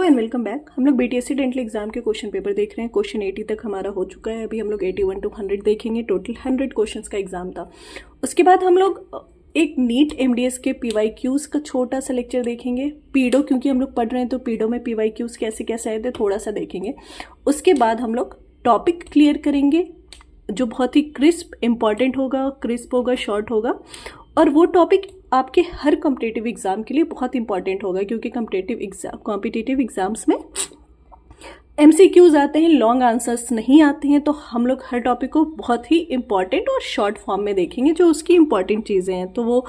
And welcome back. हम लोग BTSC dental exam के क्वेश्चन पेपर देख रहे हैं। क्वेश्चन 80 तक हमारा हो चुका है। अभी हम लोग 81 to 100 देखेंगे। टोटल 100 क्वेश्चंस का एग्जाम था। उसके बाद हम लोग एक नीट एमडीएस के पीवाईक्यूज का छोटा सा लेक्चर देखेंगे। पीडो क्योंकि हम लोग पढ़ रहे हैं तो पीडो में पीवाईक्यूज कैसे कैसे आए थे थोड़ा सा देखेंगे। उसके बाद हम लोग टॉपिक क्लियर करेंगे जो बहुत ही क्रिस्प इंपॉर्टेंट होगा, क्रिस्प होगा, शॉर्ट होगा। और वो टॉपिक आपके हर कॉम्पिटिटिव एग्जाम के लिए बहुत इंपॉर्टेंट होगा क्योंकि कॉम्पिटिटिव एग्जाम्स में एमसीक्यूज आते हैं, लॉन्ग आंसर्स नहीं आते हैं। तो हम लोग हर टॉपिक को बहुत ही इंपॉर्टेंट और शॉर्ट फॉर्म में देखेंगे जो उसकी इंपॉर्टेंट चीज़ें हैं। तो वो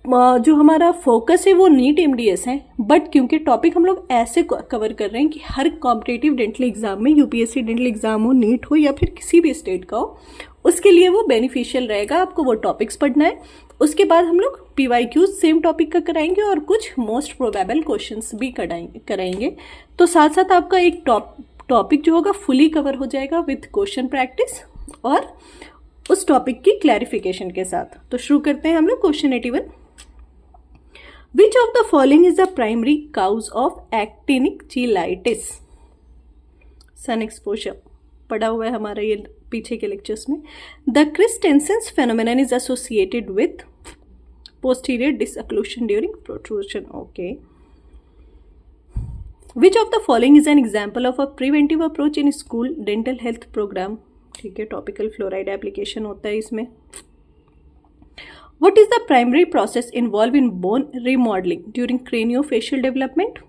जो हमारा फोकस है वो नीट एमडीएस है, बट क्योंकि टॉपिक हम लोग ऐसे कवर कर रहे हैं कि हर कॉम्पिटिटिव डेंटल एग्जाम में, यूपीएससी डेंटल एग्जाम हो, नीट हो या फिर किसी भी स्टेट का हो, उसके लिए वो बेनिफिशियल रहेगा। आपको वो टॉपिक्स पढ़ना है। उसके बाद हम लोग पीवाईक्यूज सेम टॉपिक का कराएंगे और कुछ मोस्ट प्रोबेबल क्वेश्चंस भी कराएंगे। तो साथ साथ आपका एक टॉपिक जो होगा फुली कवर हो जाएगा विथ क्वेश्चन प्रैक्टिस और उस टॉपिक की क्लैरिफिकेशन के साथ। तो शुरू करते हैं हम लोग question 81। Which of the following is the primary cause of actinic cheilitis? Sun exposure पढ़ा हुआ है हमारा ये पीछे के लेक्चर्स में। The Christensen's phenomenon is associated with posterior disocclusion during protrusion. Okay. Which of the following is an example of a preventive approach in school dental health program? ठीक है, टॉपिकल फ्लोराइड एप्लीकेशन होता है इसमें। What is the primary process involved in bone remodeling during craniofacial development?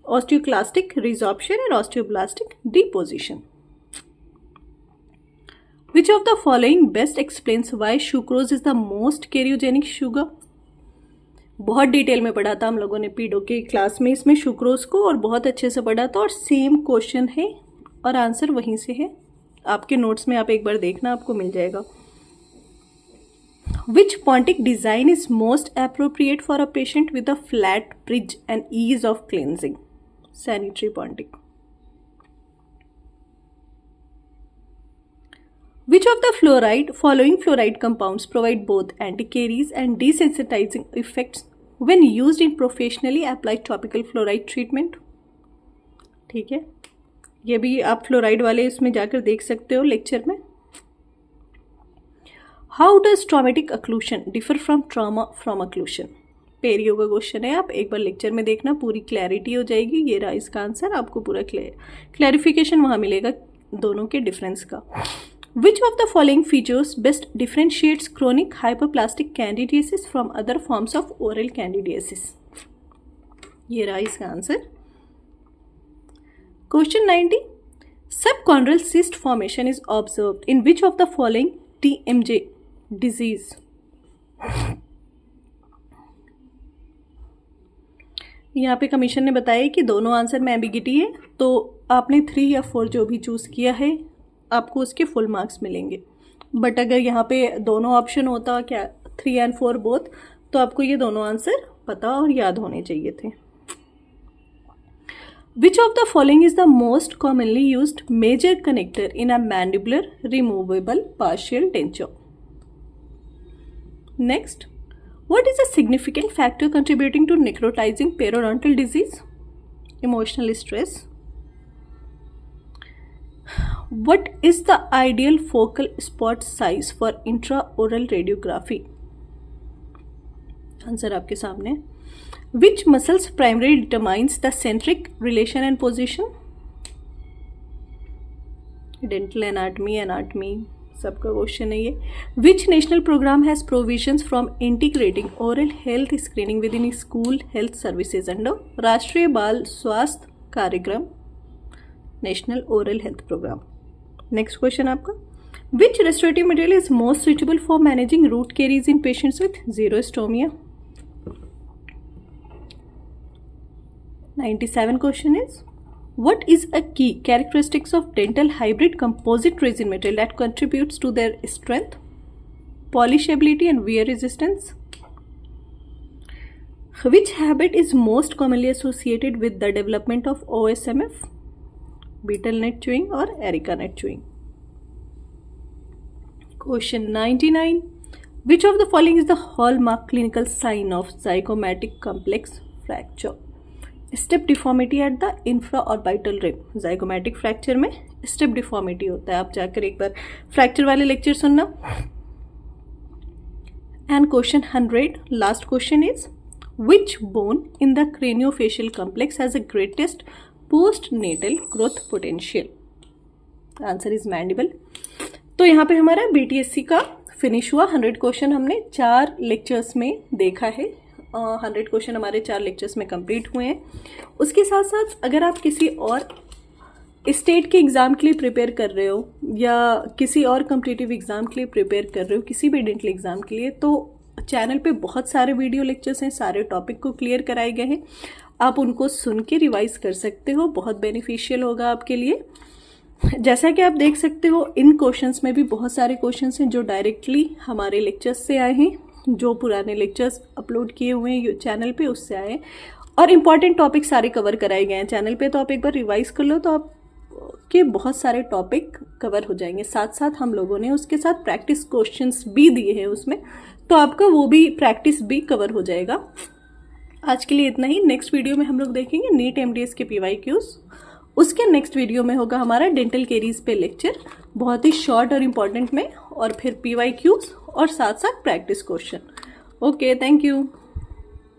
Osteoclastic resorption and osteoblastic deposition. Which of the following best explains why sucrose is the most carcinogenic sugar? बहुत detail में पढ़ा था हम लोगों ने पीडो के class में इसमें सुक्रोज को, और बहुत अच्छे से पढ़ा था। और सेम क्वेश्चन है और आंसर वहीं से है। आपके नोट्स में आप एक बार देखना, आपको मिल जाएगा। Which Pontic design is most appropriate for a patient with a flat bridge and ease of cleansing? Sanitary Pontic. Which of the following fluoride compounds provide both anti-caries and desensitizing effects when used in professionally applied topical fluoride treatment? ठीक है, ये भी आप fluoride वाले इसमें जाकर देख सकते हो लेक्चर में। How does traumatic occlusion differ from trauma from occlusion? पेरियो का क्वेश्चन है, आप एक बार लेक्चर में देखना, पूरी क्लैरिटी हो जाएगी। ये रहा इसका आंसर, आपको पूरा क्लैरिफिकेशन वहाँ मिलेगा दोनों के डिफरेंस का। Which of the following features best differentiates chronic hyperplastic candidiasis from other forms of oral candidiasis? ये रहा इसका answer. Question 90। Subchondral cyst formation is observed in which of the following TMJ disease? यहाँ पे commission ने बताया कि दोनों answer में एम्बिगिटी है, तो आपने 3 या 4 जो भी चूज़ किया है आपको उसके फुल मार्क्स मिलेंगे। बट अगर यहाँ पे दोनों ऑप्शन होता, क्या 3 and 4 बोथ, तो आपको ये दोनों आंसर पता और याद होने चाहिए थे। Which of the following is the most commonly used major connector in a mandibular removable partial denture? Next, what is a significant factor contributing to necrotizing periodontal disease? Emotional stress. What is the ideal focal spot size for intraoral radiography? Answer आपके सामने। Which muscles primarily determines the centric relation and position? Dental anatomy सबका question है ये। Which national program has provisions from integrating oral health screening within school health services under राष्ट्रीय Bal Swasthya Karyakram, national oral health programme? Next question आपका। Which restorative material is most suitable for managing root caries in patients with xerostomia? 97 question is, what is a key characteristics of dental hybrid composite resin material that contributes to their strength, polishability and wear resistance? Which habit is most commonly associated with the development of OSMF, betel nut chewing or areca nut chewing? Question 99. Which of the following is the hallmark clinical sign of zygomatic complex fracture? Step deformity at the infra orbital rim. Zygomatic fracture में step deformity होता है, आप जाकर एक बार fracture वाले lecture सुनना। And question 100, last question is which bone in the craniofacial complex has the greatest post natal growth potential? Answer is mandible. तो यहाँ पे हमारा बीटीएससी का फिनिश हुआ। 100 क्वेश्चन हमने 4 लेक्चर्स में देखा है। 100 क्वेश्चन हमारे 4 लेक्चर्स में कंप्लीट हुए हैं। उसके साथ साथ अगर आप किसी और स्टेट के एग्ज़ाम के लिए प्रिपेयर कर रहे हो या किसी और कॉम्पिटिटिव एग्ज़ाम के लिए प्रिपेयर कर रहे हो, किसी भी डेंटल एग्ज़ाम के लिए, तो चैनल पे बहुत सारे वीडियो लेक्चर्स हैं, सारे टॉपिक को क्लियर कराए गए हैं। आप उनको सुन के रिवाइज कर सकते हो, बहुत बेनिफिशियल होगा आपके लिए। जैसा कि आप देख सकते हो इन क्वेश्चंस में भी बहुत सारे क्वेश्चंस हैं जो डायरेक्टली हमारे लेक्चर्स से आए हैं, जो पुराने लेक्चर्स अपलोड किए हुए हैं चैनल पे उससे आए, और इम्पॉर्टेंट टॉपिक सारे कवर कराए गए हैं चैनल पे। तो आप एक बार रिवाइज कर लो तो आपके बहुत सारे टॉपिक कवर हो जाएंगे। साथ साथ हम लोगों ने उसके साथ प्रैक्टिस क्वेश्चंस भी दिए हैं उसमें, तो आपका वो भी प्रैक्टिस भी कवर हो जाएगा। आज के लिए इतना ही। नेक्स्ट वीडियो में हम लोग देखेंगे नीट एमडीएस के PYQs। उसके नेक्स्ट वीडियो में होगा हमारा डेंटल केरीज पे लेक्चर, बहुत ही शॉर्ट और इम्पॉर्टेंट में, और फिर PYQs और साथ साथ practice question. Okay, thank you.